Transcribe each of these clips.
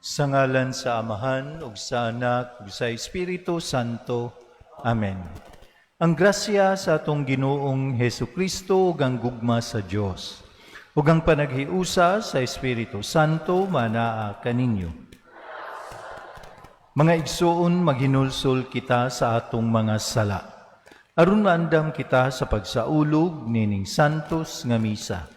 Sa ngalan sa Amahan, ug sa Anak, ug sa Espiritu Santo. Amen. Ang grasya sa atong Ginoong Hesukristo ug ang gugma sa Dios, ug ang panaghiusa sa Espiritu Santo manaa kaninyo. Mga igsoon, maghinulsol kita sa atong mga sala, aron maandam kita sa pagsaulog nining santos nga misa.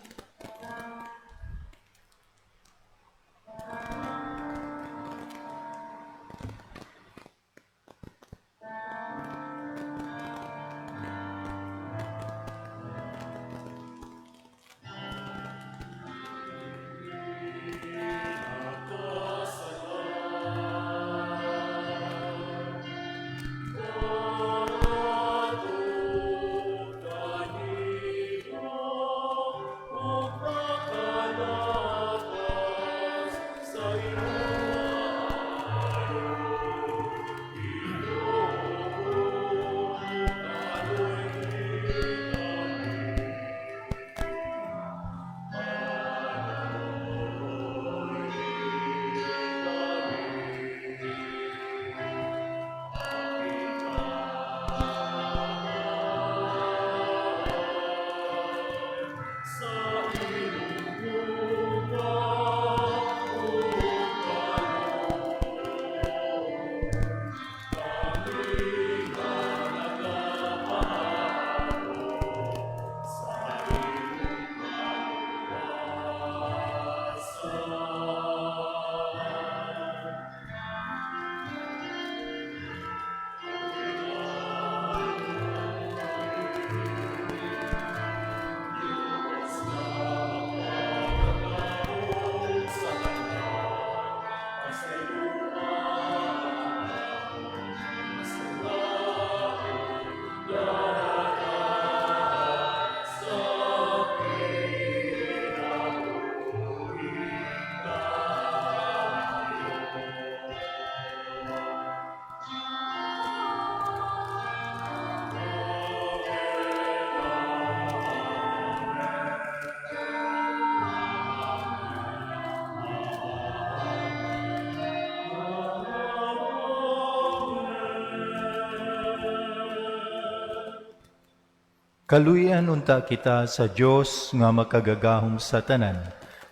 Kaluyan unta kita sa Dios nga makagagahom sa tanan,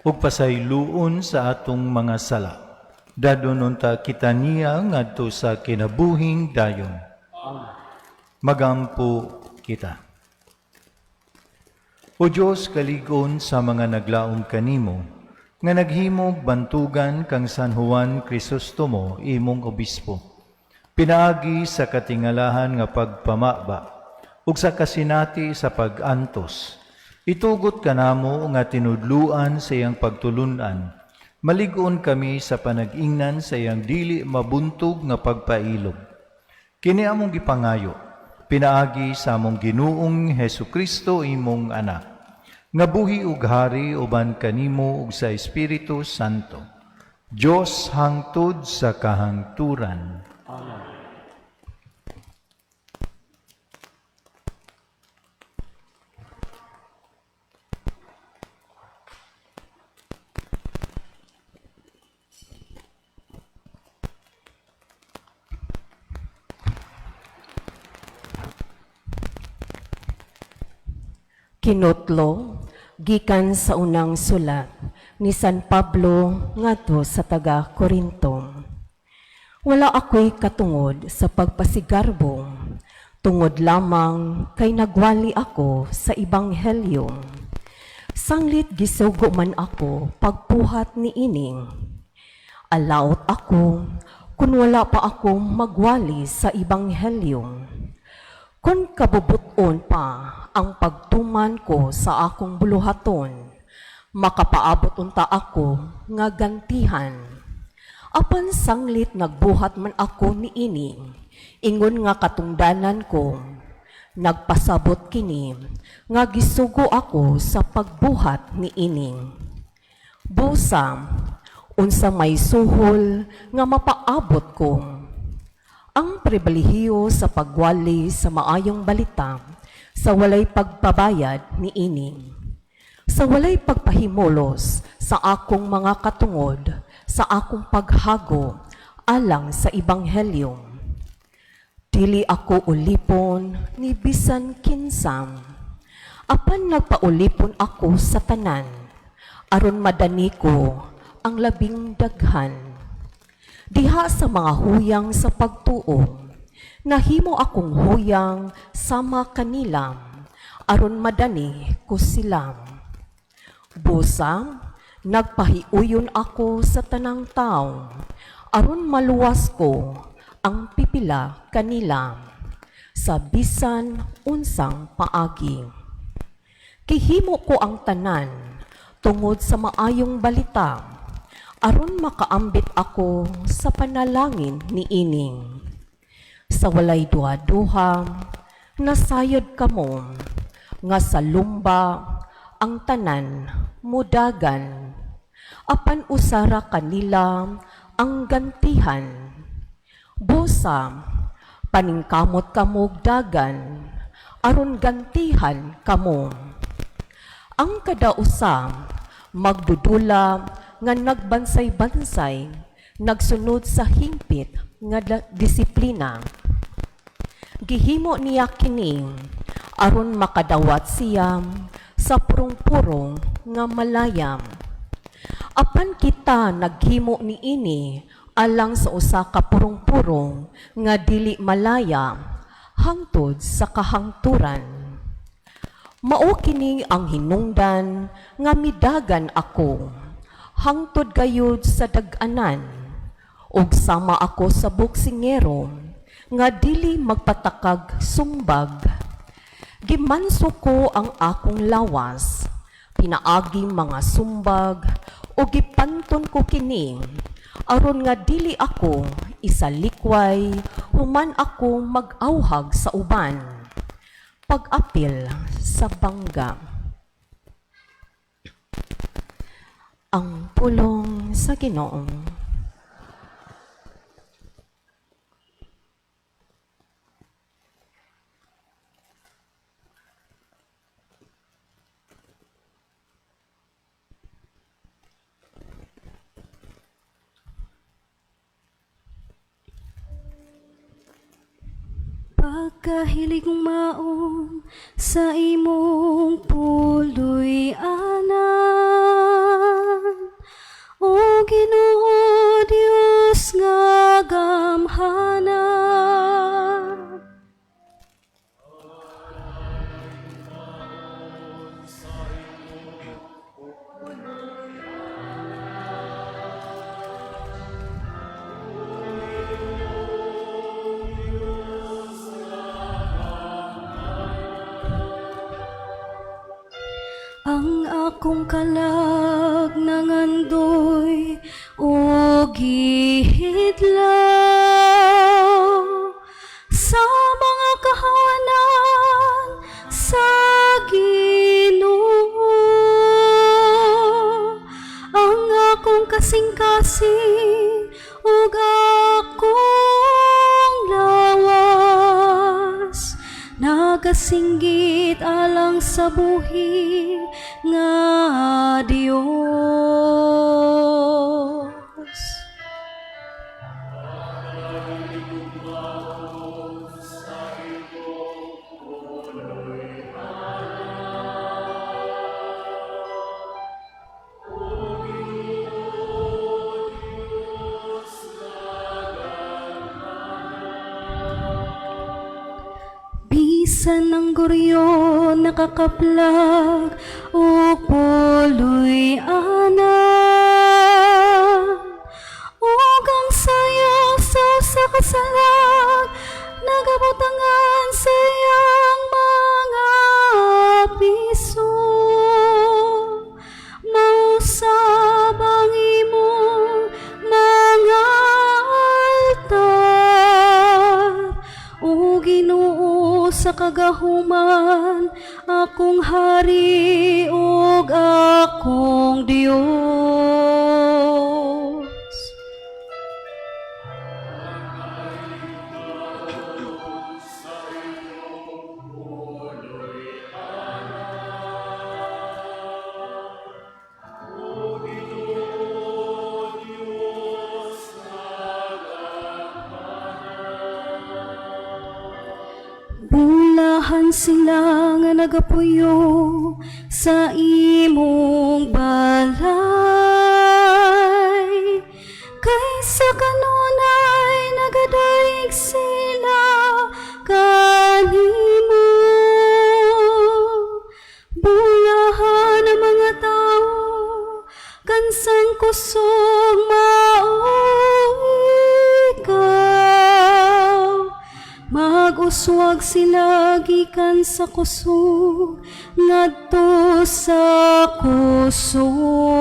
ug pasayloon sa atong mga sala. Dadon unta kita niya ngadto sa kinabuhing dayon. Magampo kita. O Dios, kaligon sa mga naglaom kanimo, nga naghimog bantugan kang San Juan Crisostomo imong obispo. Pinaagi sa katingalahan nga pagpamaba, ug sa kasinati sa pag-antos. Itugot kanamo nga tinudluan sa iyang pagtulunan. Maligon kami sa panag-ingnan sa iyang dili mabuntog nga pagpailog. Kini among gipangayo, pinaagi sa among Ginoong Hesukristo imong anak, nga buhi ug hari uban kanimo ug sa Espiritu Santo, Dios hangtod sa kahangturan. Amen. Kinutlo, gikan sa unang sulat ni San Pablo ngadto sa taga Corinto. Wala ako'y katungod sa pagpasigarbo, tungod lamang kay nagwali ako sa Ebanghelyo. Sanglit gisugo man ako pagpuhat ni ining. Alaot ako kung wala pa ako magwali sa Ebanghelyo. Kung kabubuton pa ang pagtuman ko sa akong buluhaton, makapaabot unta ako nga gantihan. Apan sanglit nagbuhat man ako ni ini, ingon nga katungdanan ko, nagpasabot kini, nga gisugo ako sa pagbuhat ni ining. Busa, unsa may suhol nga mapaabot ko, ang pribilehiyo sa pagwali sa maayong balita sa walay pagpabayad ni ining, sa walay pagpahimulos sa akong mga katungod sa sa akong paghago alang sa Ebanghelyo. Dili ako ulipon ni bisan kinsam, apan nagpaulipon ako sa tanan, aron madani ko ang labing daghan. Diha sa mga huyang sa pagtuo, nahimo akong huyang sama kanila, aron madani ko sila. Busa, nagpahiuyon ako sa tanang tao, aron maluwas ko ang pipila kanila sa bisan unsang paagi. Gihimo ko ang tanan tungod sa maayong balita, aron makaambit ako sa panalangin ni ining. Sa walay duha-duha, nasayod kamo, nga sa lumba ang tanan mudagan, apan usara kanila ang gantihan. Busa, paningkamot kamog dagan, aron gantihan kamo. Ang kadausa, magdudula nga nagbansay-bansay, nagsunod sa hingpit nga disiplina. Gihimo niya kining, aron makadawat siya sa purong-purong nga malayam. Apan kita naghimo ni ini, alang sa usa ka purong-purong nga dili malaya hangtod sa kahangturan. Mao kini ang hinungdan nga midagan ako hangtod gayud sa dag-anan, ug sama ako sa buksingero nga dili magpatakag sumbag. Gimanso ko ang akong lawas, pinaagi mga sumbag o gipanton ko kini, aron nga dili ako isalikway human ako mag-awhag sa uban. Pag-apil sa bangga. Ang pulong sa Ginoo. Pagkahilig kong maong sa imong puloy anan, o Ginoo Dios nga gamhanan. Ang akong kalag nangandoy o gihidlaw sa mga kahawanan sa Ginoo. Ang akong kasing-kasing ug akong lawas nagasinggit alang sa buhi nga Dios. Bisan ang guryo nakakaplag o puloy anan, ug ang sayaw sa kasalag nagabutangan sayang mga piso. Mausab ang imong mga altar, o Ginoo sa kagahuman, akong hari ug akong Dios. Daghang sila nga nagapuyo sa imong balay. Kaysa kanunay nagadaig sila kanimo. Bulahan ang mga tao kansang kusog mao ikaw. Mag-uswag sila gikan sa kusog ngadto sa kusog.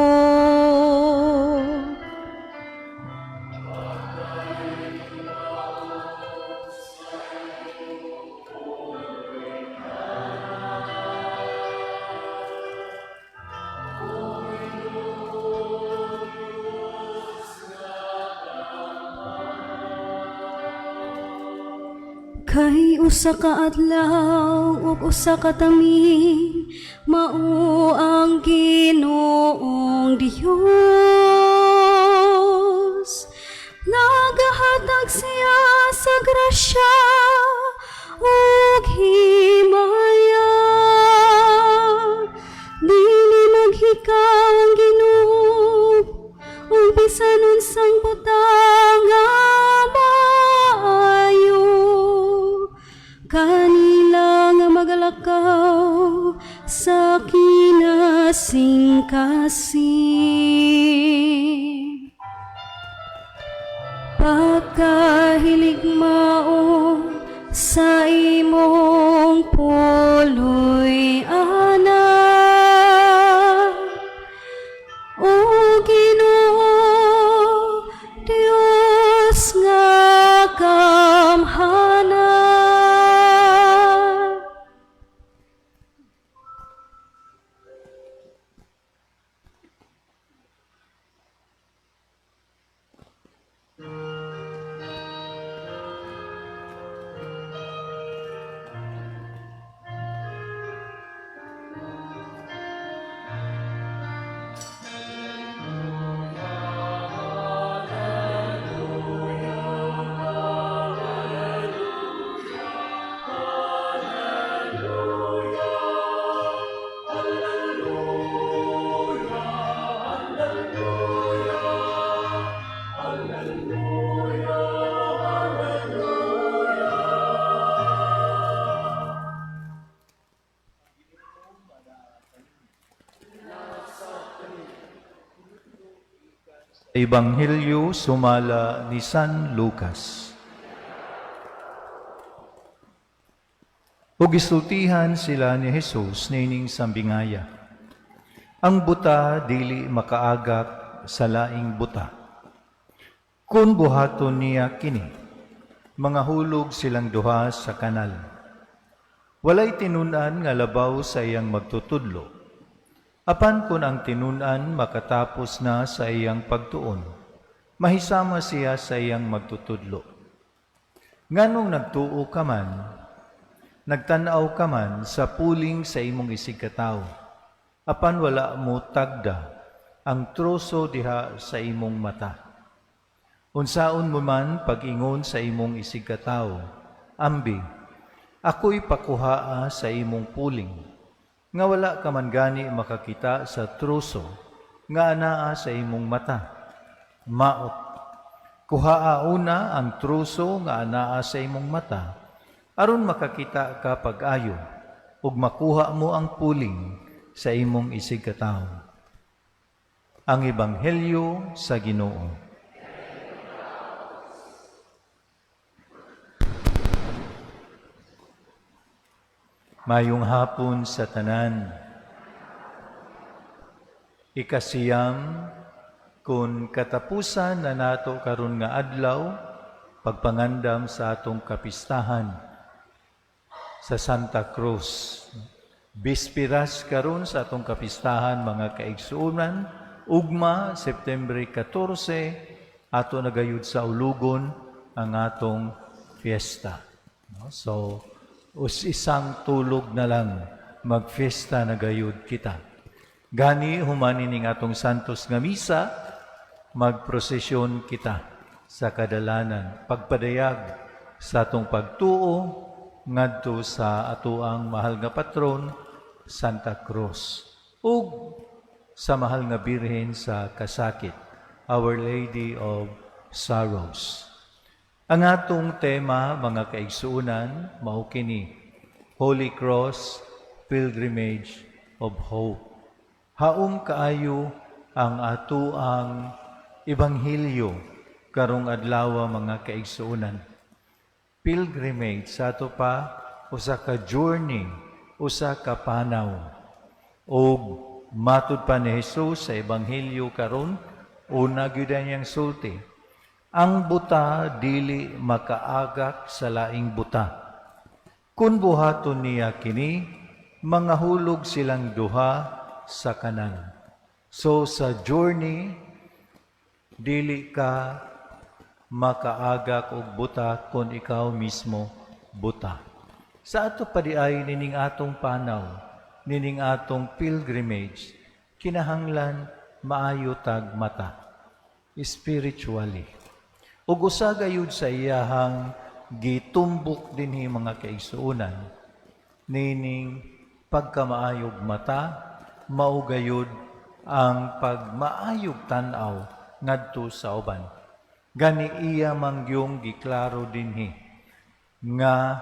Kay usa ka adlaw ug usa ka tamin, mao ang Ginoong Dios. Nagahatag siya sa grasya ug himaya. Dili maghikaw ang Ginoo ug bisan unsang butang nga maayo. Kanila nga magalakaw sa kinasing-kasing. Pagkahilig mao sa imong puloy anak, o Ginoo Dios nga kamhanan. Ebanghelyo sumala ni San Lucas. Ug gisultihan sila ni Jesus nining sambingaya. Ang buta dili makaagak sa laing buta. Kun buhaton niya kini, mga hulog silang duha sa kanal. Walay tinunan nga labaw sa iyang magtutudlo. Apan kun ang tinunan makatapos na sa iyang pagtuon, mahisama siya sa iyang magtutudlo. Nganong nagtuo ka man, nagtanaw ka man sa puling sa imong isigkatawo, apan wala mo tagda ang troso diha sa imong mata. Unsaon mo man pag-ingon sa imong isigkatawo, ambi, ako'y pakuhaa sa imong puling, nga wala ka man gani makakita sa troso nga anaa sa imong mata. Maot, kuhaa una ang troso nga anaa sa imong mata, aron makakita ka pag-ayo, ug makuha mo ang puling sa imong isigkatawo. Ang Ebanghelyo sa Ginoo. Mayong hapon sa tanan. Ikasiyam, kun katapusan na nato karon nga adlaw, pagpangandam sa atong kapistahan sa Santa Cruz. Bispiras karon sa atong kapistahan mga kaigsuonan, ugma September 14, ato nagayud sa ulugon ang atong fiesta. So, isang tulog na lang magfiesta na gayud kita. Gani humani ning atong santos nga misa, magprosesyon kita sa kadalanan, pagpadayag sa atong pagtuo, ngadto sa atuang mahal nga patron Santa Cruz ug sa mahal nga birhen sa kasakit, Our Lady of Sorrows. Ang atong tema, mga kaigsuunan, mao kini Holy Cross Pilgrimage of Hope. Haum kaayo ang atuang Ebanghelyo karong adlaw, mga kaigsuunan. Pilgrimage sa ato pa usa ka journey, usa ka panaw. Og matud pa ni Jesus sa Ebanghelyo karon, una gyud niyang sulti, ang buta dili makaagak sa laing buta. Kun buhaton niya kini, mangahulog silang duha sa kanan. So sa journey, dili ka makaagak og buta kung ikaw mismo buta. Sa ato padiay nining atong panaw, nining atong pilgrimage, kinahanglan maayo tag mata, spiritually. Ug usa gayud sa iyahang gitumbok dinhi, mga kaigsuonan, nining pagkamaayog mata, mao gayud ang pagmaayog tan-aw ngadto sa uban. Gani iya mangyong giklaro dinhi nga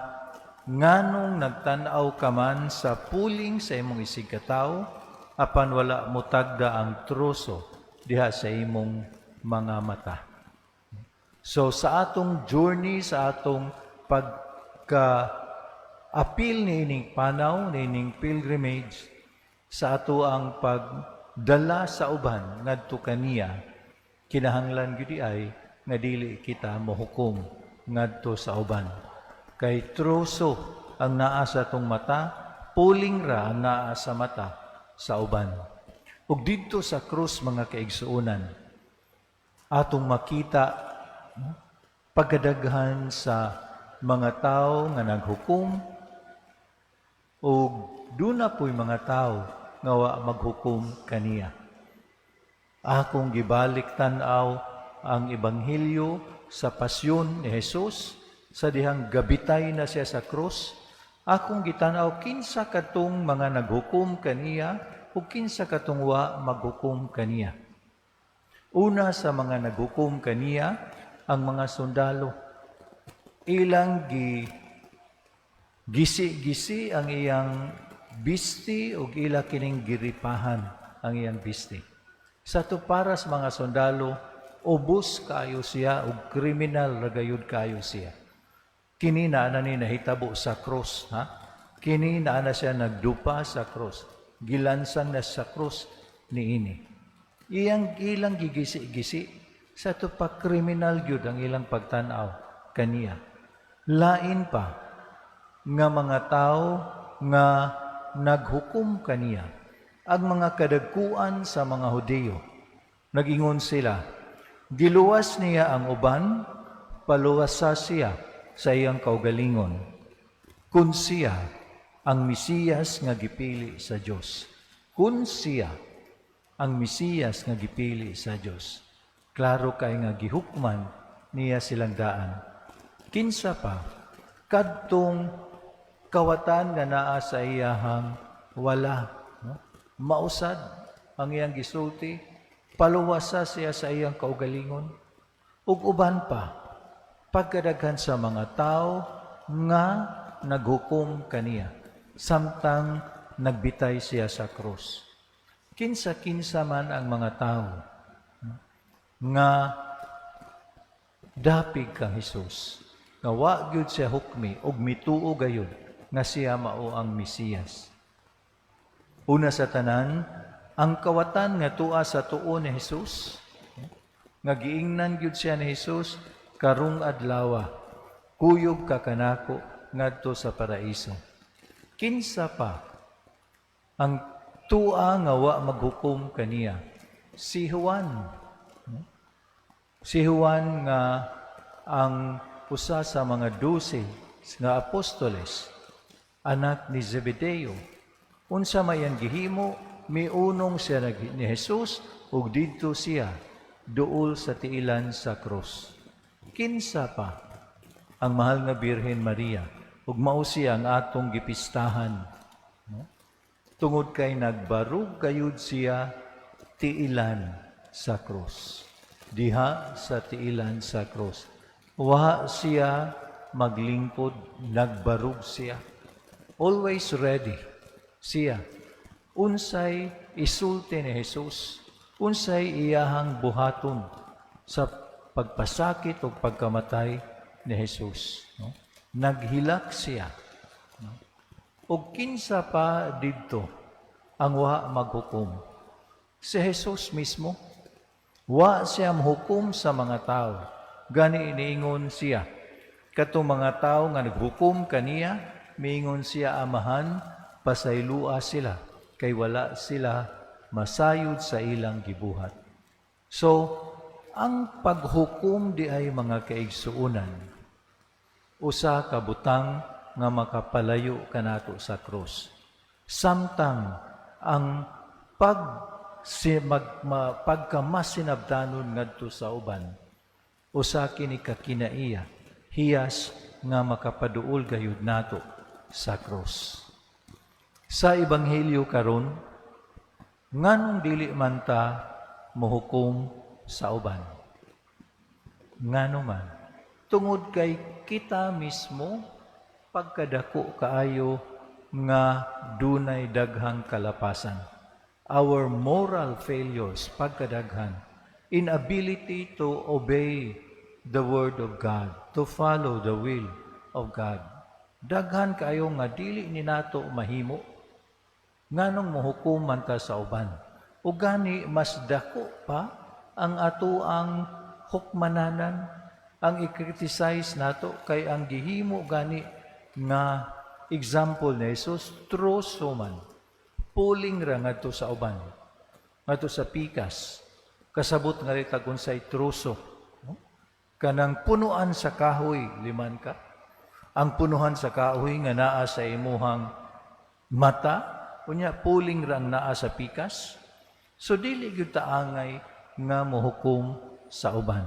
nganong nagtan-aw ka man sa puling sa imong isig katawo, apan wala mo tagda ang troso diha sa imong mga mata. So sa atong journey, sa atong pagka-apil niining panaw, niining pilgrimage, sa ato ang pagdala sa uban ngadto kaniya, kinahanglan gyud ay nga dili kita mohukom ngadto sa uban. Kay troso ang naa sa atong mata, puling ra ang naa sa mata sa uban. Ug didto sa krus, mga kaigsuonan, atong makita pagkadaghan sa mga tao nga naghukom ug duna po'y mga tao nga wa maghukom kaniya. Akong gibalik tan-aw ang Ebanghelyo sa pasyon ni Jesus, sa dihang gabitay na siya sa krus. Akong gitan-aw kinsa katong mga naghukom kaniya ug kinsa katong wa maghukom kaniya. Una sa mga naghukom kaniya, ang mga sundalo. Ilang gisi-gisi ang iyang bisti ug ila kining giripahan ang iyang bisti. Sa tuparas mga sundalo, ubos kayo siya ug kriminal ragayud kayo siya. Kini na ni nahitabo sa cross, ha? Kini na siya nagdupa sa cross. Gilansang na sa cross niini. Ilang gigisi-gisi sa ito pa kriminal yun ang ilang pagtanaw kaniya. Lain pa nga mga tao nga naghukom kaniya, ang mga kadagkuan sa mga Hudiyo. Nagingon sila, giluwas niya ang uban, paluwasa siya sa iyang kaugalingon, kun siya ang Mesiyas nga gipili sa Dios. Kun siya ang Mesiyas nga gipili sa Dios. Klaro kay nga gihukman niya silang daan. Kinsa pa, kadtong kawatan nga naa sa iyahang wala. No? Mausad ang iyang gisulti, paluwasa siya sa iyang kaugalingon. Ug uban pa, pagkadaghan sa mga tao nga naghukom kaniya, samtang nagbitay siya sa krus. Kinsa-kinsa man ang mga tao nga dapig kang Hesus, nga wa gyud siya hukmi ug mituo gayud nga siya mao ang Mesiyas. Una sa tanan, ang kawatan nga tua sa tuo ni Hesus, nga giingnan gyud siya ni Hesus karong adlaw, kuyog ka kanako ngadto sa paraiso. Kinsa pa ang tua nga wa maghukom kaniya? Si Juan. Si Juan nga ang usa sa mga 12 nga apostoles, anak ni Zebedeo. Unsa may ang gihimo, miunong siya ni Jesus ug didto siya duol sa tiilan sa krus. Kinsa pa ang mahal nga Birhen Maria ug mao siya ang atong gipistahan. No? Tungod kay nagbarug kayud siya tiilan sa krus. Diha sa tiilan sa krus. Wa siya maglingkod, nagbarug siya. Always ready siya. Unsay isulti ni Jesus, unsay iyahang buhaton sa pagpasakit o pagkamatay ni Jesus. No? Naghilak siya. No? O kinsa pa didto ang wa maghukom? Si Jesus mismo. Wa siya hukom sa mga tao. Gani iniingon siya. Katong mga tao nga naghukom kaniya, miingon siya amahan, pasaylua sila, kay wala sila masayod sa ilang gibuhat. So, ang paghukom di ay mga kaigsuunan, usa ka butang nga makapalayo kanato sa krus. Samtang ang pagkamasinabdanon ngadto sa uban, usa kini ka kinaiya, hiyas nga makapaduol gayud nato sa krus. Sa ebanghelyo karon, nganong dili man ta mohukom sa uban? Ngano man? Tungod kay kita mismo pagkadako kaayo nga dunay daghang kalapasan. Our moral failures, pagkadaghan, inability to obey the word of God, to follow the will of God. Daghan kayo nga dili ni nato mahimo, nganong mohukuman ta sa uban. O gani, mas dako pa ang atoang hukmananan, ang i-criticize nato, kay ang gihimo gani nga example ni Jesus, troso man, puling ra ngadto sa uban, ngadto sa pikas, kasabot nga rin kung sa'y troso. No? Kanang punuan sa kahoy, liman ka. Ang punuhan sa kahoy nga naa sa imuhang mata, unya puling rang naa sa pikas. So dili gyud taangay nga mohukom sa uban.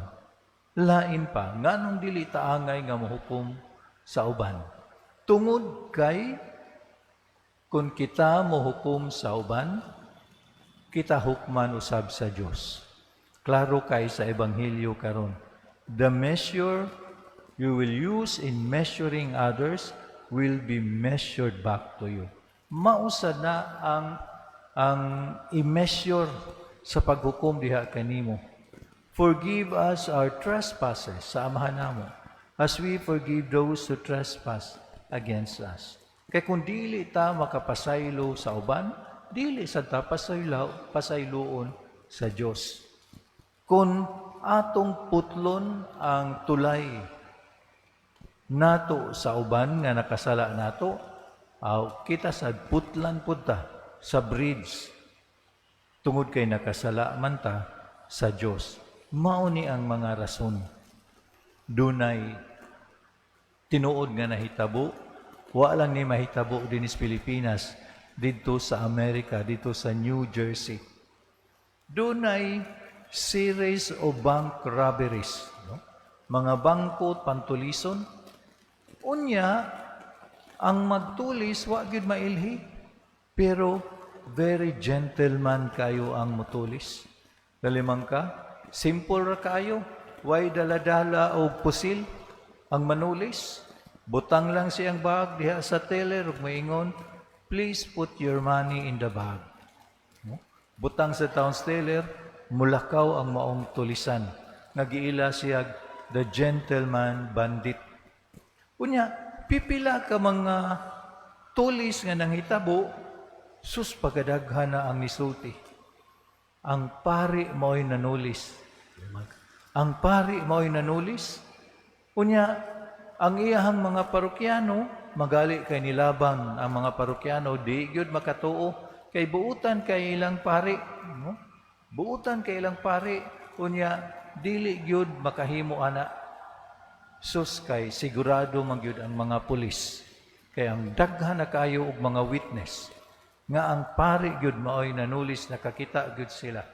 Lain pa, nganong dili taangay nga mohukom sa uban? Tungod kay kung kita mohukom sa uban, kita hukman usab sa Dios. Klaro kay sa ebanghelyo karon. The measure you will use in measuring others will be measured back to you. Mausa na ang i-measure sa paghukom diha kanimo. Forgive us our trespasses, sa amahan namo, as we forgive those who trespass against us. Kaya kung dili ta makapasaylo sa uban, dili sa ta pasayloon sa Dios. Kung atong putlon ang tulay nato sa uban nga nakasala nato, kita sa putlan punta sa bridge tungod kay nakasala man ta sa Dios. Mao ni ang mga rason. Dunay tinuod nga nahitabo, wa lang ni mahitabo din sa Pilipinas, dito sa Amerika, dito sa New Jersey. Dunay series of bank robberies, no? Mga bangko pantulison. Unya, ang magtulis, wa gyud mailhi, pero very gentleman kayo ang mutulis. Dalimang ka, simple ra kayo, way daladala o pusil ang manulis. Butang lang siyang bag diha sa teller ug moingon, please put your money in the bag. No? Butang sa town's teller, mulakaw ang maong tulisan. Nagiila siya the gentleman bandit. Unya, pipila ka mga tulis nga nanghitabo, sus pagadaghan na ang nisulti. Ang pari mo'y nanulis. Ang pari mo'y nanulis. Unya, ang iyahang mga parokyano, magali kay nilabang ang mga parokyano, di gyud makatuo, kay buutan kay ilang pari. No? Buutan kay ilang pari, unya, dili gyud makahimo ana. Sus kay sigurado man gyud ang mga pulis. Kay ang daghan na kayo og mga witness, nga ang pari gyud maoy nanulis, nakakita gyud sila.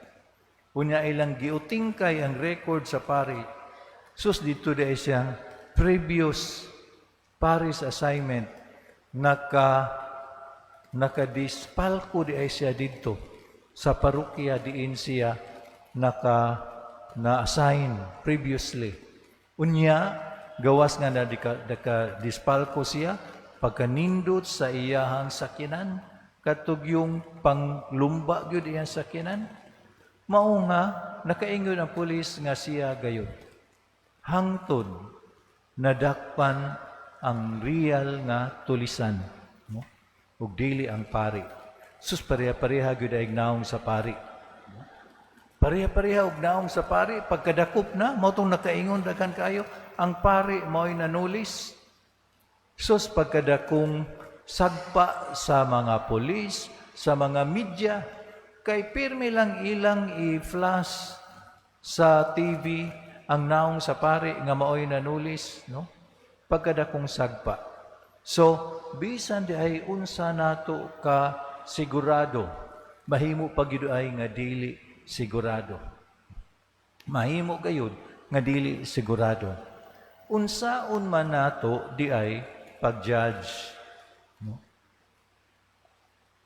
Unya ilang giutingkay ang record sa pari. Sus dito day siyang previous Paris assignment, nakadispalko di ay siya dito sa parokya diin siya na-assign previously. Unya, gawas nga na dispalko siya, pagkanindot sa iyahang sakinan, katug yung panglumba gyud iyang sakinan, mao nga nakaingon ang pulis nga siya gayud. Hangtod nadakpan ang real nga tulisan, no? Ug dili ang pari. Sus pareha-pareha gyud ay naong sa pari. Pareha-pareha og naong sa pari, pagkadakop na mao tong nakaingon daghan kayo, ang pari mao'y nanulis. Sus pagkadakong sagpa sa mga pulis, sa mga media, kay pirmi lang ilang i-flash sa TV ang naong sa pari nga mao'y nanulis, no? Pagkadakong sagpa. So, bisan di ay unsa nato ka sigurado, mahimo pagid ay nga dili sigurado. Mahimo gayud nga dili sigurado. Unsaon man nato di ay pag-judge, no?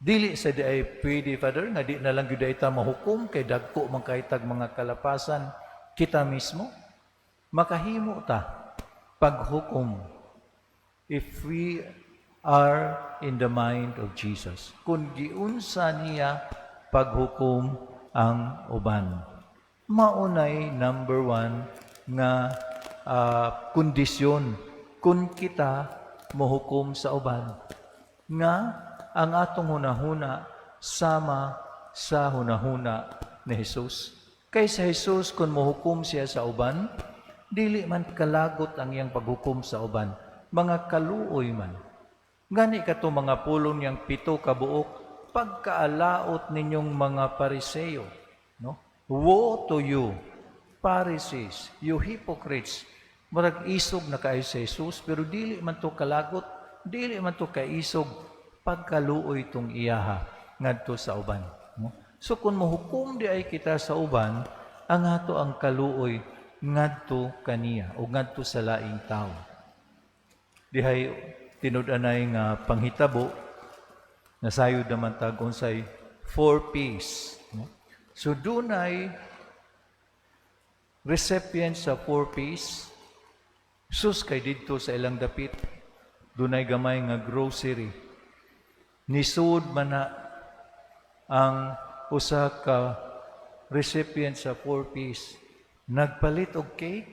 Dili sa di ay pwede, Father, nga di na lang gyud ay ta mahukom kay dagko man kay tag mga kalapasan kita mismo. Makahimo ta paghukom if we are in the mind of Jesus. Kung giunsa niya paghukom ang uban. Maunay number 1 nga kondisyon kung kita mohukom sa uban nga ang atong hunahuna sama sa hunahuna ni Jesus. Kay sa Jesus kung mohukom siya sa uban, dili man kalagot ang iyang paghukom sa uban, mga kaluoy man. Gani ka to mga pulong yang 7 kabuok, pagkaalaot ninyong mga Pariseo, no? Woe to you, Pharisees, you hypocrites. Marag isog na kayo sa Jesus, pero dili man to kalagot, dili man to kaisog, pagkaluoy tong iyaha ngadto sa uban, no? So kung mahukom di ay kita sa uban, ang ato ang kaluoy ngadto kaniya o ngadto sa laing tao. Dihay tinud-anay nga panghitabo nasayod naman tag unsay 4 Ps, no? So dunay recipient sa 4 Ps. Sus kay didto sa ilang dapit dunay gamay nga grocery. Nisud man na ang usa ka recipient sa 4 Ps nagpalit og cake.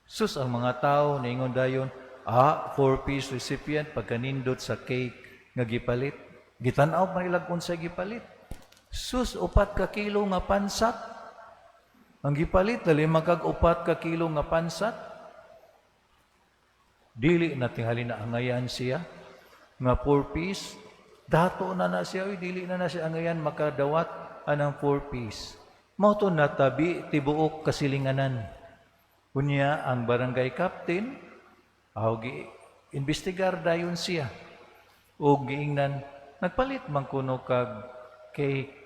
Sus ang mga tao niingon dayon, 4 Ps recipient pagkanindot sa cake nga gipalit. Gitan-aw man ilag unsay gipalit. Sus 4 ka kilo nga pansat. Ang gipalit dali magkag 4 ka kilo nga pansat. Dili na tingali na angayan siya nga 4 Ps. Dato na siya, dili na siya angayan makadawat anang 4 Ps. Mao to natabi tibuok kasilinganan. Unya ang barangay captain investigar dayon siya. O giingnan nagpalit man kuno kag cake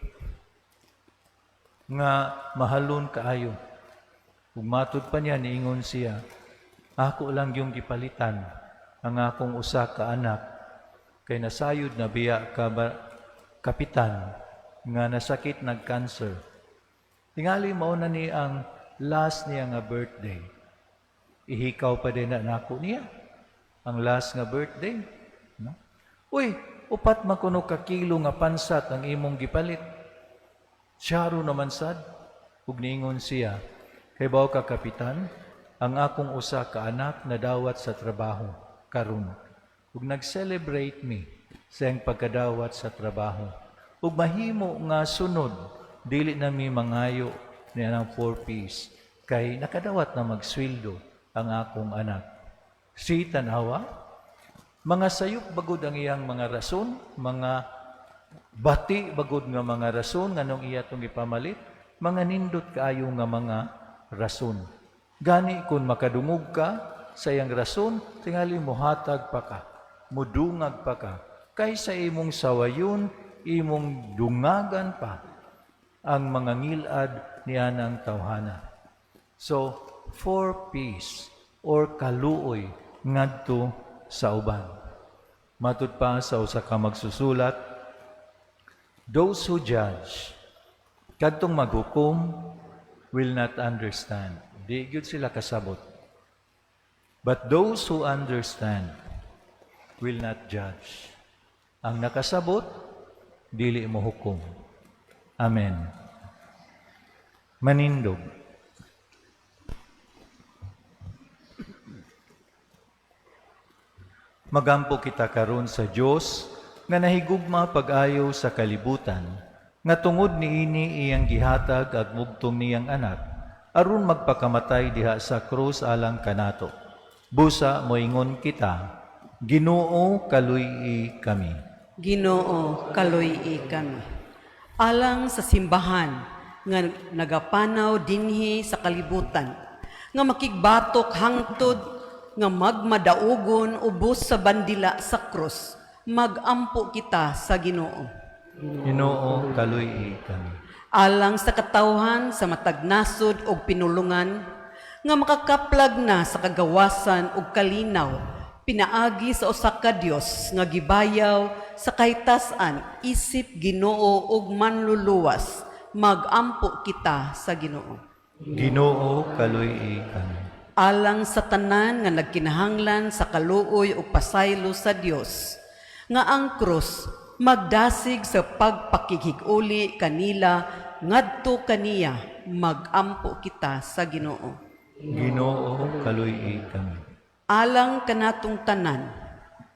nga mahalon kaayo. Ug matud pa niya niingon siya, ako lang yung gipalitan ang akong usa ka anak kay nasayod na biya ka kapitan nga nasakit nag-cancer. Tingali mao na ni ang last niya nga birthday. Ihikaw pa din na nako niya ang last nga birthday, no? Uy, 4 man kuno ka kilo nga pansat ang imong gipalit. Syaro naman sad ug niingon siya, kay bawo ka kapitan, ang akong usa ka anak nadawat sa trabaho karon. Ug nag-celebrate me sa iyang pagkadawat sa trabaho. Ug mahimo nga sunod, dili na mi mangayo niya ng 4 Ps, kay nakadawat na magsweldo ang akong anak. Si tanawa, mga sayop bagod ang iyang mga rason, mga bati bagod nga mga rason nganong iya tong ipamalit, mga nindot kaayo nga mga rason. Gani kung makadungog ka sa iyang rason, tingali mohatag pa ka, mudungag pa ka, kaysa imong sawayon, imong dungagan pa ang mga ngilad niya ng tawhana. So, 4 Ps or kaluoy ngadto sa uban. Matud pa sa usa ka magsusulat, those who judge, kadtong maghukom, will not understand. Di gyud sila kasabot. But those who understand will not judge. Ang nakasabot, dili mo hukom. Amen. Manindog. Magampo kita karon sa Dios nga nahigugma pag-ayo sa kalibutan, nga tungod niini iyang gihatag ag mugtong niyang anak, aron magpakamatay diha sa krus alang kanato. Busa moingon kita, Ginoo kaluy-i kami. Ginoo kaluy-i kami. Alang sa simbahan nga nagapanaw dinhi sa kalibutan, nga makigbatok hangtod nga magmadaugon ubos sa bandila sa krus, magampo kita sa Ginoo. Ginoo kaluy-i kami. Alang sa katawhan sa matag nasod og pinulungan, nga makakaplag na sa kagawasan ug kalinaw, pinaagi sa usa ka Dios nga gibayaw sa kahitasan, isip, Ginoo ug manluluwas, magampo kita sa Ginoo. Ginoo kaluy-i kami. Alang sa tanan nga nagkinahanglan sa kaluoy ug pasaylo sa Dios, nga ang krus magdasig sa pagpakigig-uli kanila ngadto kaniya, magampo kita sa Ginoo. Ginoo kaluy-i kami. Alang kanatong tanan,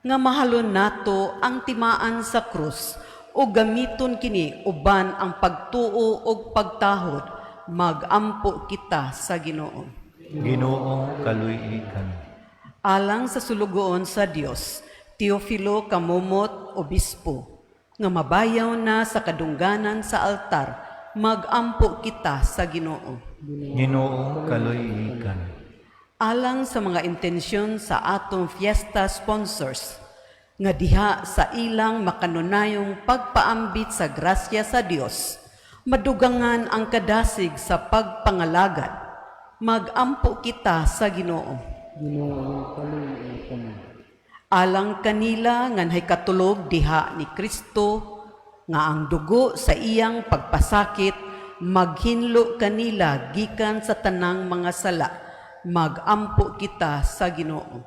nga mahalon nato ang timaan sa krus, o gamiton kini uban ang pagtuo ug pagtahod, magampo kita sa Ginoo. Ginoo kaluy-i kami. Alang sa sulugoon sa Dios, Teofilo Kamumot, Obispo, nga mabayaw na sa kadungganan sa altar, magampo kita sa Ginoo. Ginoo kaluy-i kami. Alang sa mga intensyon sa atong fiesta sponsors, nga diha sa ilang makanunayong pagpaambit sa grasya sa Dios, madugangan ang kadasig sa pagpangalagad, magampo kita sa Ginoo. Alang kanila nga katulog diha ni Kristo, nga ang dugo sa iyang pagpasakit, maghinlo kanila gikan sa tanang mga sala, magampo kita sa Ginoo.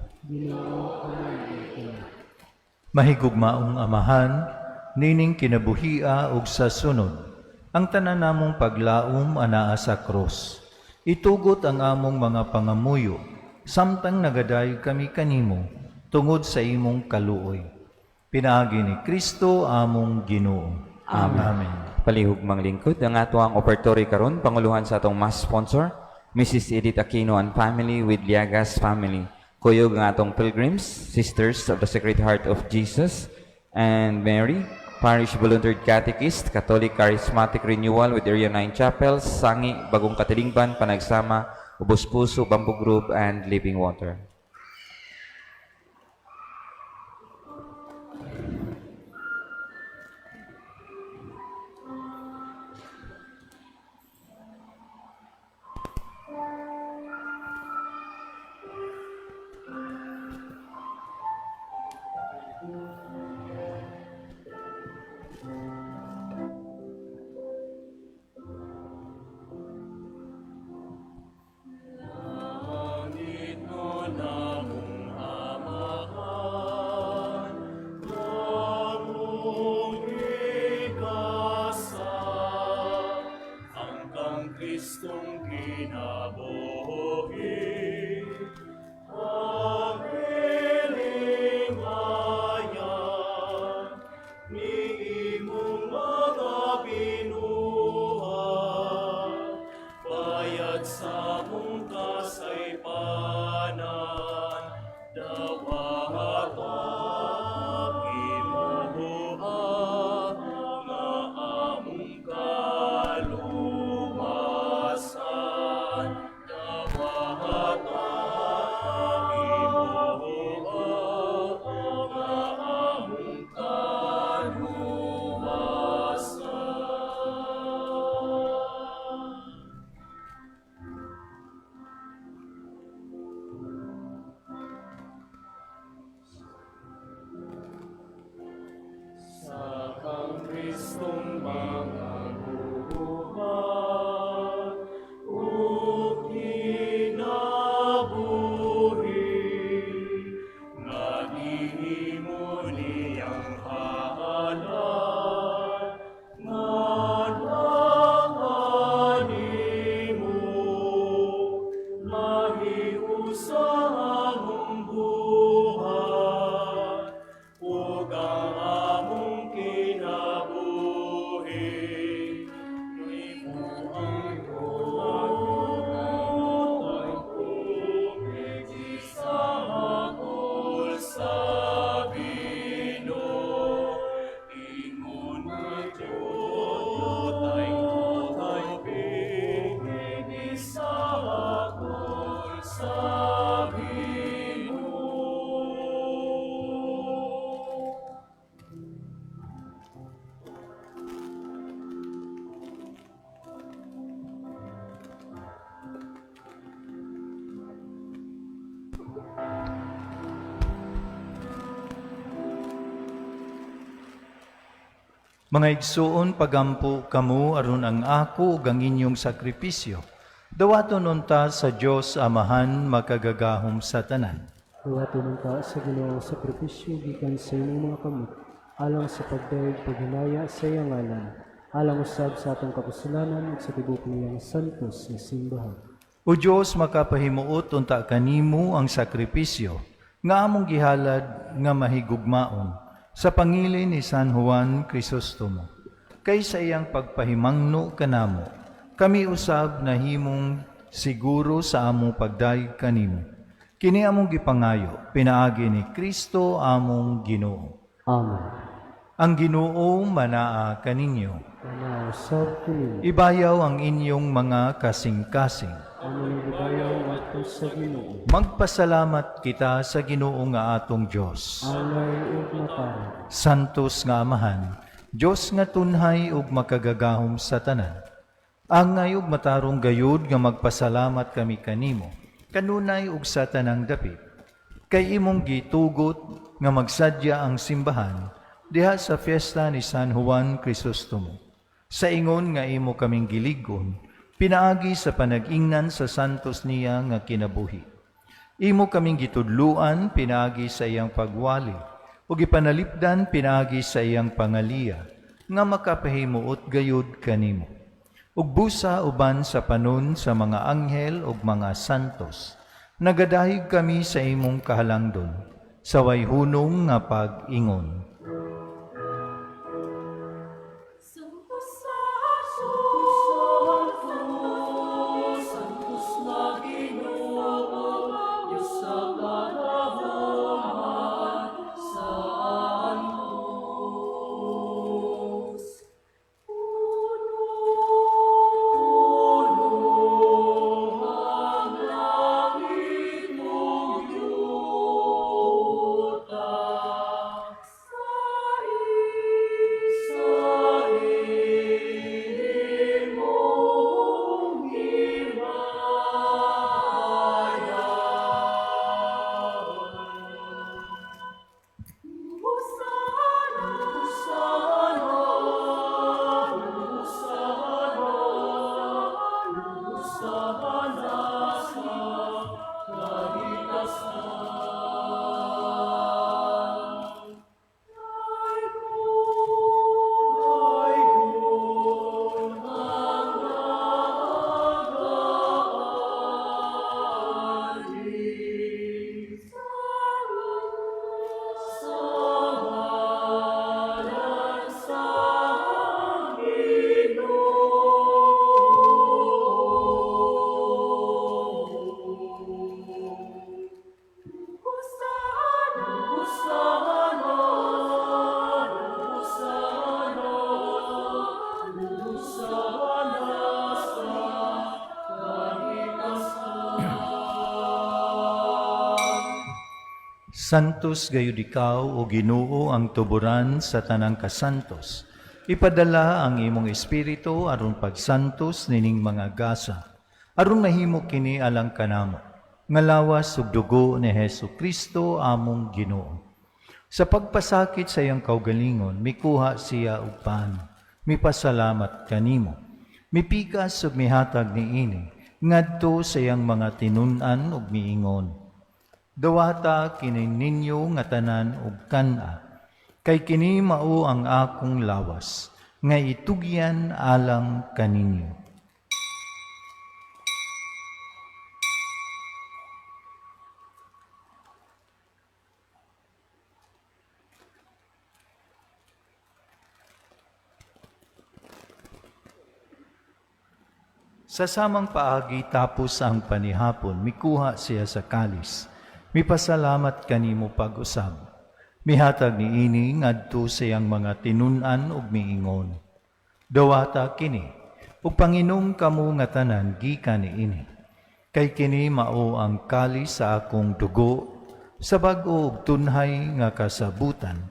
Mahigugmaong Amahan, nining kinabuhia ug sa sunod, ang tanan namong paglaom anaa sa krus. Itugot ang among mga pangamuyo, samtang nagadayo kami kanimo, tungod sa imong kaluoy. Pinaagi ni Kristo among Ginoo. Amen. Palihugmang lingkod, ang ato ang operatory karon, panguluhan sa atong mass sponsor, Mrs. Edith Aquino and family with Liagas family. Kuyog ang atong pilgrims, Sisters of the Sacred Heart of Jesus and Mary, Parish Volunteered Catechist, Catholic Charismatic Renewal with Area 9 Chapels, Sangi, Bagong Katilingban, Panagsama, Ubos Puso, Bamboo Group, and Living Water. Kristong kinabuhi, ang hilingayan, ni imong mga binuhat, bayad sa mong kasaypanan, dawatag imuha, nga among kalumasan, Kristong mga buhat, o kinabuhi, nga dihimo niyang hahalan, nga nakanimo, mahiusahang buhat, ug ang among kinabuhi, ibuang tumatay kumiti sa hakol sa bino, ingon na tutay kumiti sa hakol sa bino. Mga igsuon, pagampo kamo aron ang ako ug ang inyong sakripisyo. Dawaton unta sa Dios Amahan makagagahom sa tanan. Huwaton ka sa Ginoo sa sakripisyo gikan sa imong mga kamot, alang sa pagdayeg paghinaya sa iyang ngalan, alang usab sa atong kapusulanan ug sa tibok niyang santos nga simbahan. O Dios, makapahimuot unta kanimo ang sakripisyo nga among gihalad nga mahigugmaon sa pangilin ni San Juan Crisostomo. Kay sa iyang pagpahimangno kanamo, kami usab nahimong siguro sa among pagdayeg kanimo. Kini among gipangayo, pinaagi ni Kristo among Ginoo. Amen. Ang Ginoo manaa kaninyo. Ana usab kini, Ibayaw ang inyong mga kasing-kasing. among gibayaw ato sa Ginoo. Magpasalamat kita sa Ginoo nga atong Dios. Alay ug mapara. Santos nga Amahan, Dios nga tunhay ug makagagahom sa tanan. Angay ug matarong gayud nga magpasalamat kami kanimo, kanunay ug sa tanang dapit. Kay imong gitugot nga magsadya ang simbahan diha sa fiesta ni San Juan Crisostomo. Sa ingon nga imo kaming giligon, pinaagi sa panag-ingnan sa santos niya nga kinabuhi. Imo kaming gitudluan pinaagi sa iyang pagwali, ug ipanalipdan pinaagi sa iyang pangaliya, nga makapahimuot gayud kanimo. Ug busa uban sa panon sa mga anghel ug mga santos, nagadahig kami sa imong kahalangdon, sa way hunong nga pag-ingon. Santos gayud ikaw o Ginoo ang tuburan sa tanang kasantos. Ipadala ang imong espiritu aron pagsantos nining mga gasa. Aron mahimo kini alang kanamo. Nga lawas ug dugo ni Hesukristo among Ginoo. Sa pagpasakit sa iyang kaugalingon, mikuha siya og paan. Mipasalamat kanimo. Mipikas ug mihatag niini ngadto sa iyang mga tinun-an ug miingon. Dawata kini ninyo nga tanan ug kan-a, kay kini mao ang akong lawas, nga itugyan alang kaninyo. Sa samang paagi tapos ang panihapon, mikuha siya sa kalis. Mipasalamat kanimo pag-usab. Mihatag niini ngadto sa iyang mga tinun-an ug miingon. Dawata kini, ug panginom kamo nga tanan gikan niini. Kay kini mao ang kalis sa akong dugo, sa bag-o ug tunhay nga kasabutan.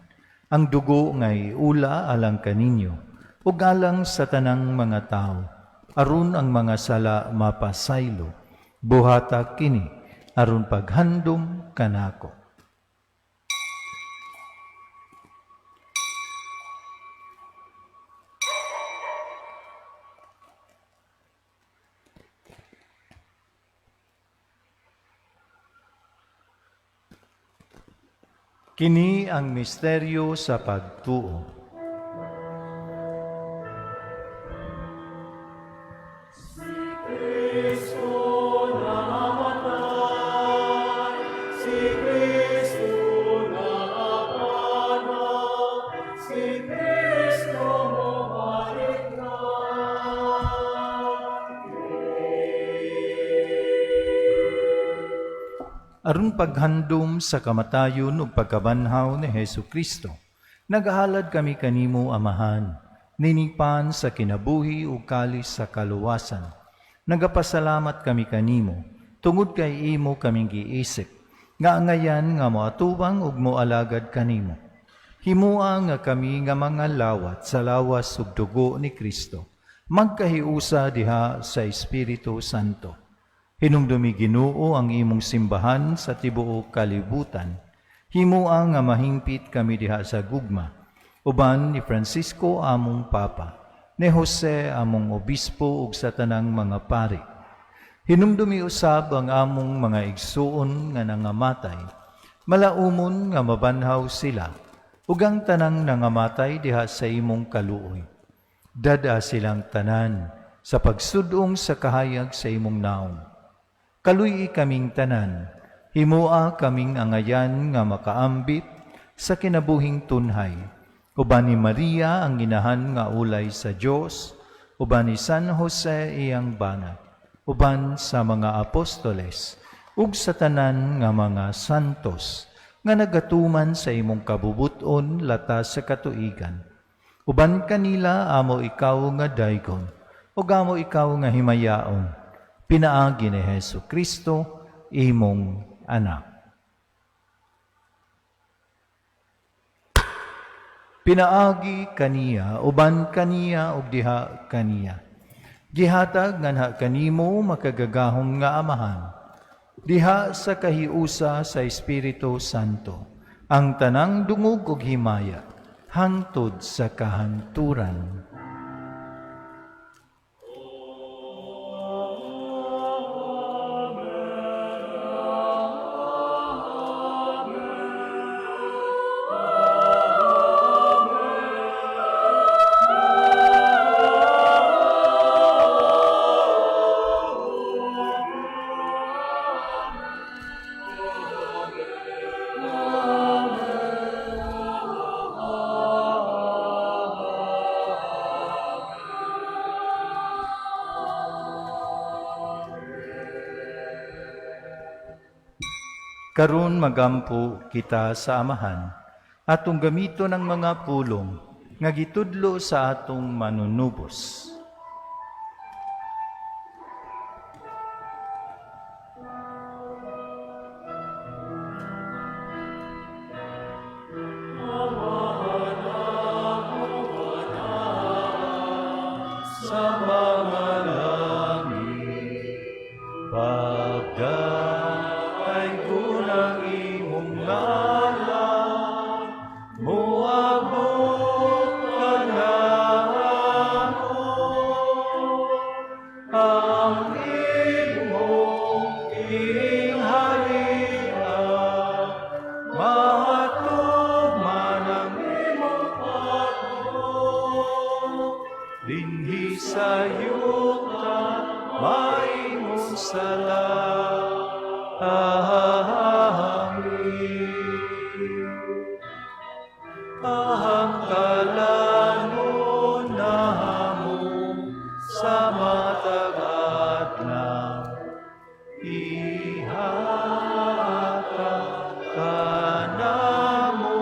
Ang dugo nga iula alang kaninyo, ug alang sa tanang mga tao. Aron ang mga sala mapasaylo, buhata kini, aron paghandom kanako. Kini ang misteryo sa pagtuo. Aron paghandom sa kamatayon ug pagkabanhaw ni Hesu Kristo, nagahalad kami kanimo, Amahan, ninipan sa kinabuhi ug kalis sa kaluwasan. Nagapasalamat kami kanimo, tungod kay imo kaming giisip, nga angayan nga moatubang ug moalagad kanimo. Himua nga kami nga mga lawat sa lawas ug dugo ni Kristo, magkahiusa diha sa Espiritu Santo. Hinumdumi Ginoo ang imong simbahan sa tibuok kalibutan. Himua nga mahimpit kami diha sa gugma. Uban ni Francisco among Papa, ni Jose among obispo ug sa tanang mga pari. Hinumdumi usab ang among mga igsuon nga nangamatay. Malaumon nga mabanhaw sila, ug ang tanang nangamatay diha sa imong kaluoy. Dada silang tanan sa pagsudong sa kahayag sa imong naong. Kaluy kaming tanan, himua kaming angayan nga makaambit sa kinabuhing tunhay. Uban ni Maria ang inahan nga ulay sa Dios, uban ni San Jose iyang banat, uban sa mga apostoles, ug sa tanan nga mga santos, nga nagatuman sa imong kabubuton latas sa katuigan. Uban kanila amo ikaw nga daygon, ug amo ikaw nga himayaon, pinaagi ni Hesu Kristo, imong anak. Pinaagi kaniya, uban kaniya, ug diha kaniya. Gihatag nga kanimo makagagahom nga Amahan, diha sa kahiusa sa Espiritu Santo, ang tanang dungog ug himaya, hangtod sa kahanturan. Karon magampo kita sa Amahan, atong gamito ng mga pulong nga gitudlo sa atong manunubos. Sa mga langit, pagdaan ay kunang imong ngalan, sa yuta, maimong sala. Amin. Ang kalangon namo sa matagat na ihata kanamo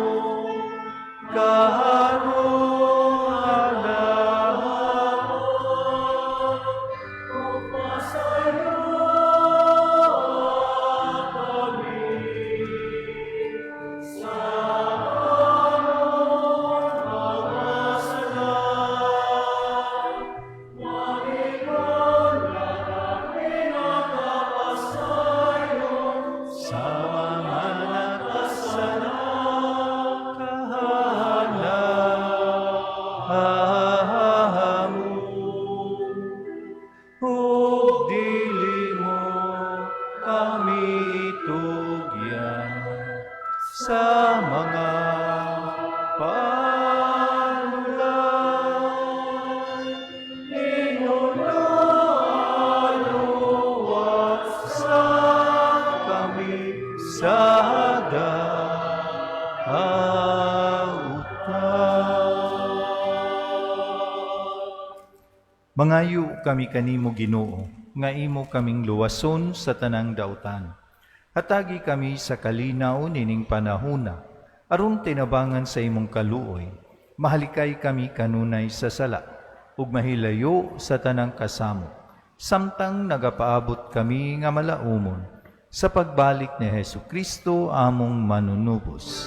sa mga nakasala kahanamo. Ug dili mo kami tugyan sa mga panulan. Inunaluwa sa kami sa dautan. Mangayo kami kanimo Ginoo, nga imo kaming luwason sa tanang dautan. Hatagi kami sa kalinaw nining panahona, aron tinabangan sa imong kaluoy. Mahalikay kami kanunay sa sala, ug mahilayo sa tanang kasamo. Samtang nagapaabot kami nga malaumon, sa pagbalik ni Hesukristo among manunubos.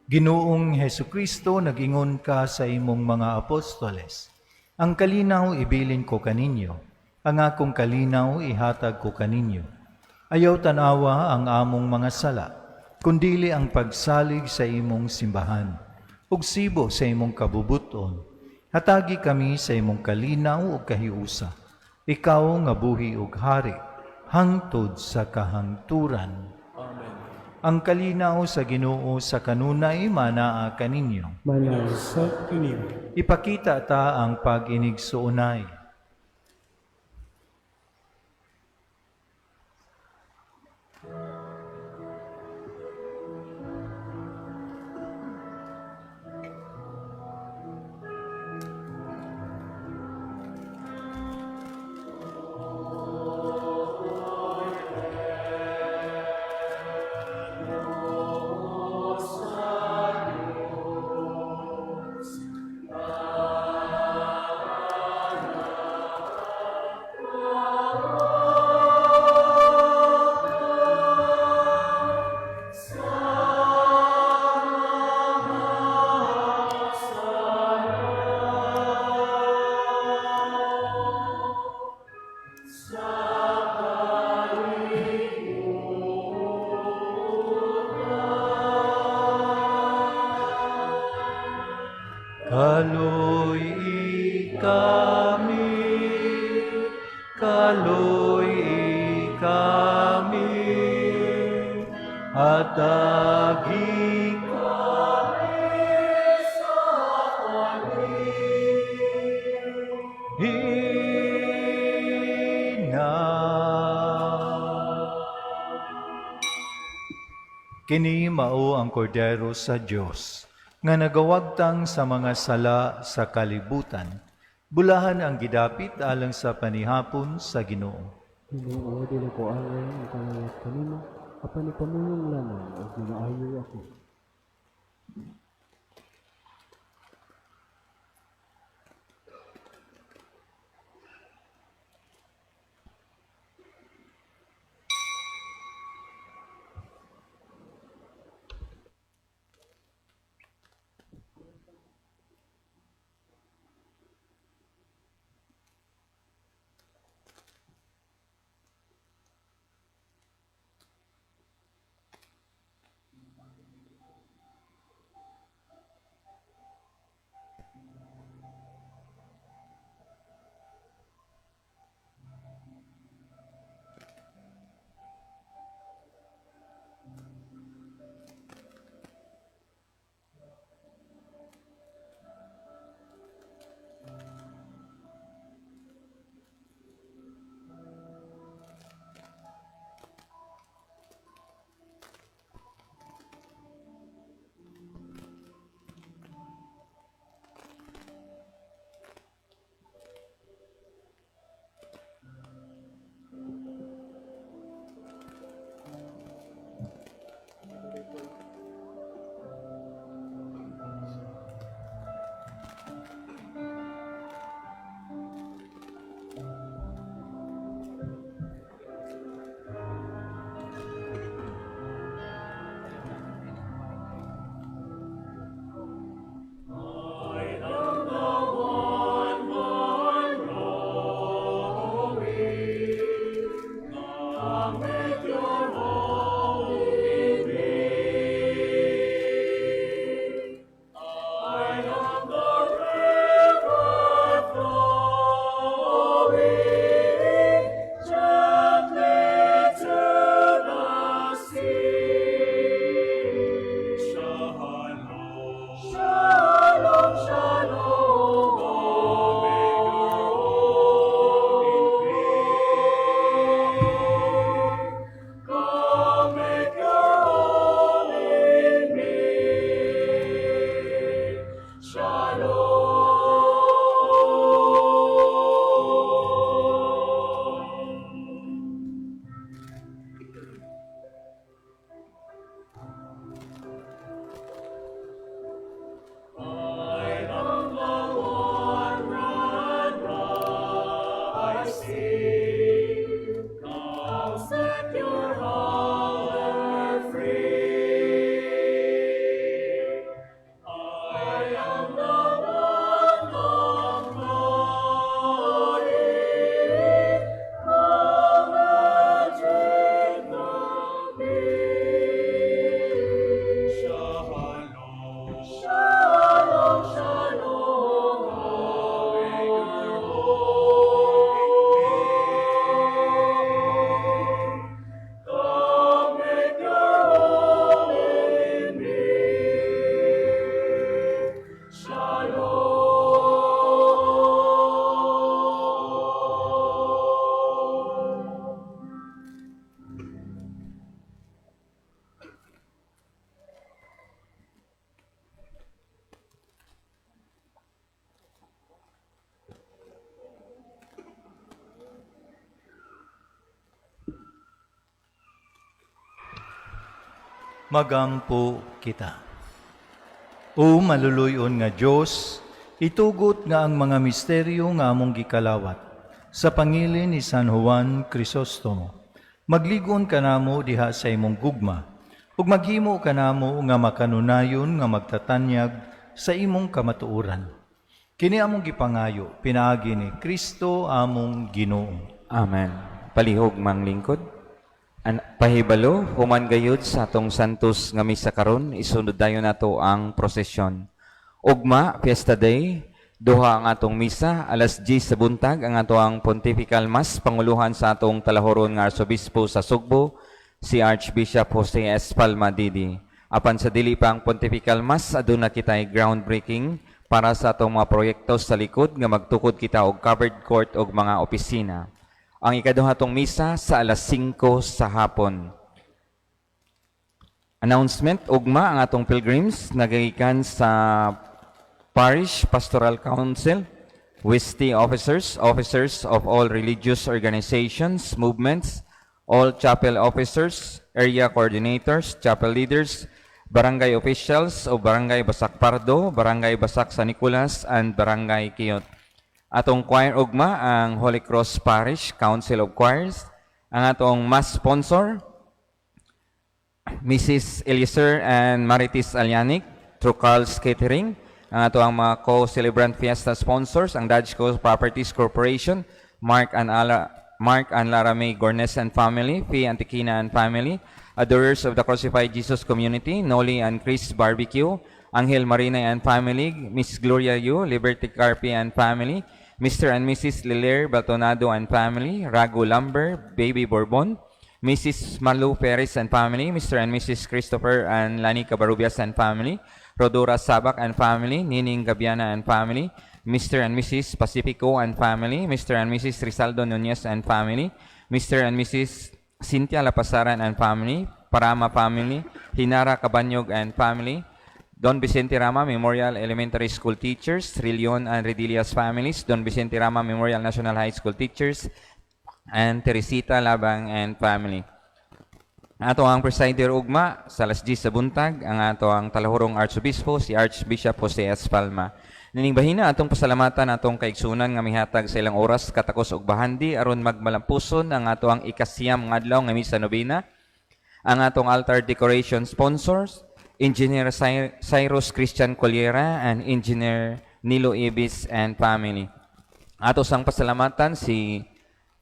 Ginoong Hesukristo, nag-ingon ka sa imong mga apostoles. Ang kalinaw ibilin ko kaninyo, ang akong kalinaw ihatag ko kaninyo. Ayaw tanawa ang among mga sala, kundili ang pagsalig sa imong simbahan, ug sibo sa imong kabubuton. Hatagi kami sa imong kalinaw ug kahiusa. Ikaw nga buhi ug hari, hangtod sa kahangturan. Ang kalinaw sa Ginoo sa kanunay manaa kaninyo. Manasap kini. Ipakita ta ang pag-inigsuunay. Kaloy kami, kaloy kami, at agi kami sa hina. Kini mao ang kordero sa Dios nga nagawagtang sa mga sala sa kalibutan. Bulahan ang gidapit alang sa panihapon sa Ginoo. Ginoo, dili ko angay ang kalawat kanimo, apan ipamulong lamang ug ginaayo ako. Magampo kita. O maluluyon nga Diyos, itugot nga ang mga misteryo nga among gikalawat sa pangilin ni San Juan Crisostomo. Magligon ka namo diha sa imong gugma, ug maghimo ka namo nga makanunayon nga magtatanyag sa imong kamatuoran. Kini among gipangayo, pinaagi ni Kristo among Ginoo. Amen. Palihog mang lingkod. Pahibalo, human gayud sa atong santos nga misa karon, isunod dayon nato ang prosesyon. Ugma, Fiesta Day, duha ang atong misa, alas 10 sa buntag, ang atong Pontifical Mass, panguluhan sa atong talahoron nga Arsobispo sa Sugbo, si Archbishop Jose S. Palma Didi. Apan sa dili pang Pontifical Mass, aduna kitay groundbreaking para sa atong mga proyekto sa likod nga magtukod kita og covered court og mga opisina. Ang ikaduha tong misa sa alas 5 sa hapon. Announcement, ugma ang atong pilgrims nagagikan sa Parish Pastoral Council, WISTI officers, officers of all religious organizations, movements, all chapel officers, area coordinators, chapel leaders, barangay officials o barangay Basak Pardo, barangay Basak San Nicolas, and barangay Kiyot. Atong choir ugma ang Holy Cross Parish Council of Choirs, ang atong mass sponsor Mrs. Eliezer and Maritis Alyanik through Carl's Catering, ang atong mga co-celebrant fiesta sponsors ang Dutch Coast Properties Corporation, Mark and Lara May Gornes and family, Fee Antiquina and family, Adorers of the Crucified Jesus Community, Noli and Chris Barbecue, Angel Marina and family, Miss Gloria Yu, Liberty Carpi and family, Mr. and Mrs. Liler Baltonado and family, Ragu Lumber, Baby Bourbon, Mrs. Malu Perez and family, Mr. and Mrs. Christopher and Lani Cabarubias and family, Rodora Sabak and family, Nining Gabiana and family, Mr. and Mrs. Pacifico and family, Mr. and Mrs. Rizaldo Nunez and family, Mr. and Mrs. Cynthia Lapasaran and family, Parama family, Hinara Cabanyog and family, Don Vicente Rama Memorial Elementary School Teachers, Trillion and Redilias families, Don Vicente Rama Memorial National High School Teachers, and Teresita Labang and family. Ato ang presider ugma sa alas 10 sa buntag, ang ato ang talahurong Archobispo, si Archbishop Jose S. Palma. Nining bahina atong pasalamatan atong kaigsunan nga mihatag sa ilang oras katakos og bahandi aron magmalampuson ang ato ang ikasiyam nga adlaw nga misa nobena. Ang atong altar decoration sponsors, Engineer Cyrus Christian Colliera and Engineer Nilo Ibis and family. Ato sang pasalamatan si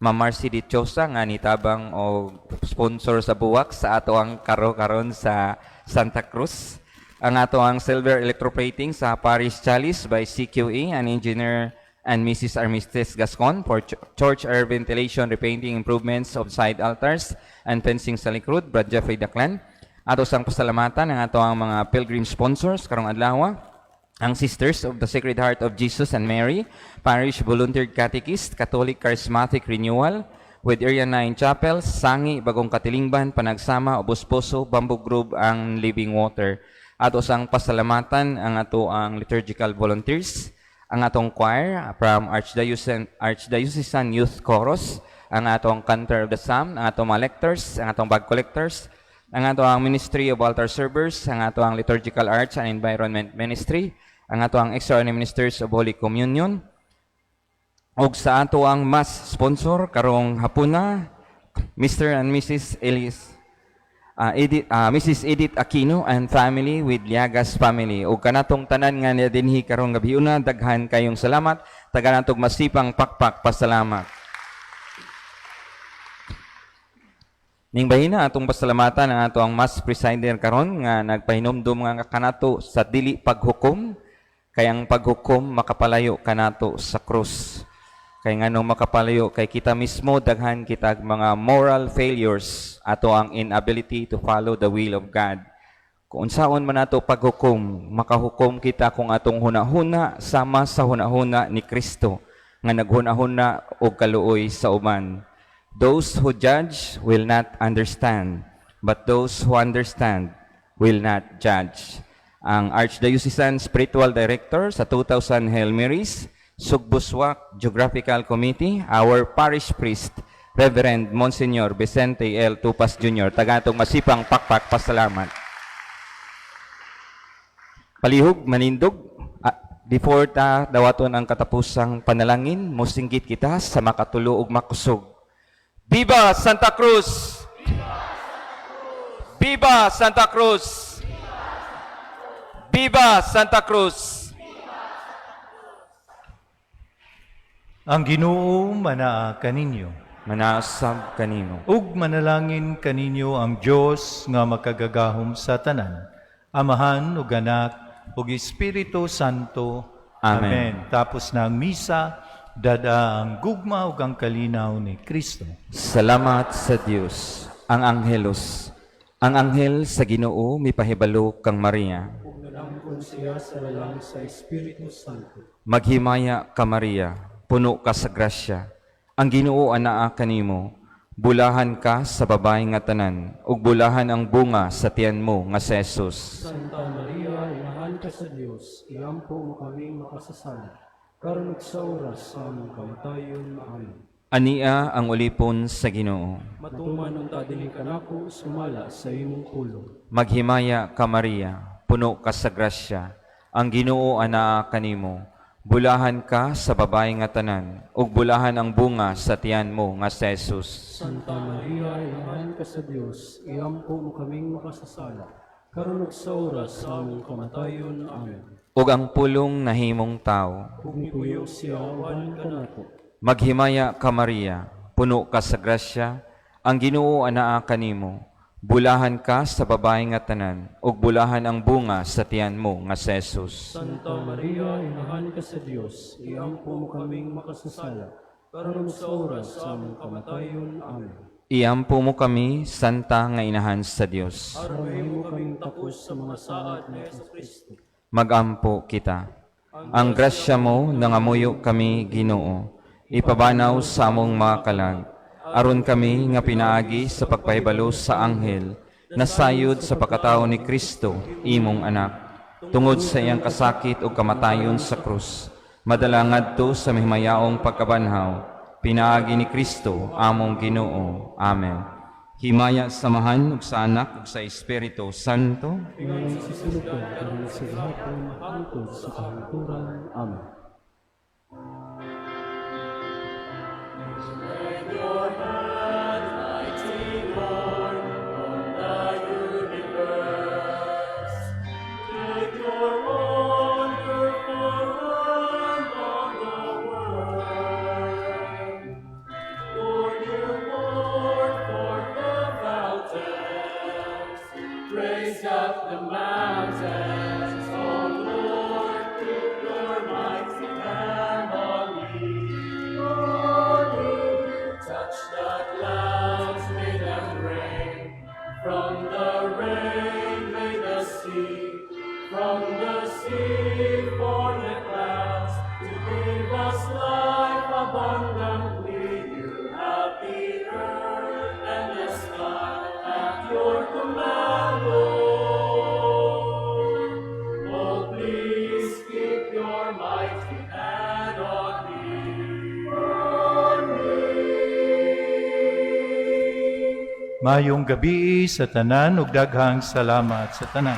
Ma'am Marcy Dichosa nga nitabang o sponsor sa buwak sa ato ang karo-karon sa Santa Cruz. Ang ato ang silver electroplating sa Parish Chalice by CQE and Engineer and Mrs. Armistice Gascon for church air ventilation, repainting improvements of side altars and fencing sa likod, Brad Jeffrey Daclan. Ato sang pasalamatan ang ato ang mga pilgrim sponsors karong adlaw, ang Sisters of the Sacred Heart of Jesus and Mary, Parish Volunteer Catechist, Catholic Charismatic Renewal, with Area 9 Chapel, Sangi, Bagong Katilingban, Panagsama, Obusposo, Bamboo Grove, ang Living Water. Ato sang pasalamatan ang ato ang liturgical volunteers, ang atong choir from Archdiocesan Youth Chorus, ang atong Cantor of the Psalm, ang atong mga lectors, ang atong bag collectors, ang ato ang Ministry of Altar Servers, ang ato ang Liturgical Arts and Environment Ministry, ang ato ang Extraordinary Ministers of Holy Communion, ug sa ato ang mass sponsor karong hapuna, Mr. and Mrs. Mrs. Edith Aquino and family with Liagas family. Ug kanatong tanan nga niya dinhi karong gabiuna, daghan kayong salamat, taga natong masipang pakpak pasalamat. Ning bahina atong pasalamatan ang ato ang mass presider karon nga nagpahinomdom nga kanato sa dili paghukom, kay ang paghukom makapalayo kanato sa krus. Kay nganong makapalayo kay kita mismo daghan kita mga moral failures, ato ang inability to follow the will of God. Kung unsaon man nato paghukom, makahukom kita kung atong hunahuna sama sa hunahuna ni Kristo nga naghunahuna og kaluoy sa uban. Those who judge will not understand, but those who understand will not judge. Ang Archdiocesan Spiritual Director sa 2000 Hail Marys, Sugbuswak Geographical Committee, our Parish Priest, Reverend Monsignor Vicente L. Tupas Jr. Tagatong masipang pakpak pasalamat. Palihog, manindog. Before ta dawaton ang katapusang panalangin, mosinggit kita sa makatulo ug makusog. Viva Santa Cruz! Viva Santa Cruz! Viva Santa Cruz! Ang Ginoo manaa kaninyo. Manasab kanimo. Ug manalangin kaninyo ang Dios nga makagagahom sa tanan. Amahan ug Anak ug Espiritu Santo. Amen. Tapos na ang misa, dada ang gugma ug ang kalinaw ni Kristo. Salamat sa Dios. Ang anghelos. Ang anghel sa Ginoo mipahibalo kang Maria. Ug nalangkon siya sa lalang sa Espiritu Santo. Maghimaya ka Maria, puno ka sa grasya. Ang Ginoo anaa kanimo. Bulahan ka sa babae nga tanan, ug bulahan ang bunga sa tiyan mo nga si Jesus. Santa Maria, inahan ka sa Dios, iampo mo kaming makasasala, karon ug sa oras sa among kamatayon. Amen. Ania ang ulipon sa Ginoo. Matuman ang tadiling kanako, sumala sa imong pulong. Maghimaya ka Maria, puno ka sa grasya. Ang Ginoo anaa kanimo. Bulahan ka sa babae nga tanan, ug bulahan ang bunga sa tiyan mo nga si Jesus. Santa Maria, inahan ka sa Dios, iampo mo kaming makasasala, karon ug sa oras sa among kamatayon. Amen. Ug ang pulong nahimong tao. Ug nipuyo siya uban kanako. Maghimaya ka Maria, puno ka sa grasya. Ang Ginoo anaa kanimo. Bulahan ka sa babae nga tanan, ug bulahan ang bunga sa tiyan mo nga si Jesus. Santa Maria, inahan ka sa Dios, iampo mo kaming makasasala, karon ug sa oras sa among kamatayon. Amen. Iampo mo kami, Santa nga inahan sa Dios. Aron mo kaming tapos sa mga saad ni Kristo. Magampo kita. Ang grasya mo nangamuyo kami, Ginoo. Ipabanaw sa among mga kalag. Aron kami nga pinaagi sa pagpahibalo sa anghel, nasayod sa pagkatao ni Kristo, imong anak. Tungod sa iyang kasakit o kamatayon sa krus, madala ngadto sa mihimayaong pagkabanhaw, pinaagi ni Kristo, among Ginoo. Amen. Himaya samahan ug sa anak ug sa Espiritu Santo. Ngayon sisilukan karon sa gihapon hangtod sa kahangturan. Amen. Your hand, mighty Lord, on the universe. With your wonderful hand on the world. Lord, you poured forth the fountains, raised up the mountains. Oh Lord, put your mighty hand on me. Touch the clouds, may them rain. From the rain, may the sea. From the sea, form the clouds. To give us life abundantly. You have the earth and the sky at your command, Lord. Oh, please keep your mighty hand on me. Mayong gabi sa tanan ug daghang salamat sa tanan.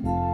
Amen.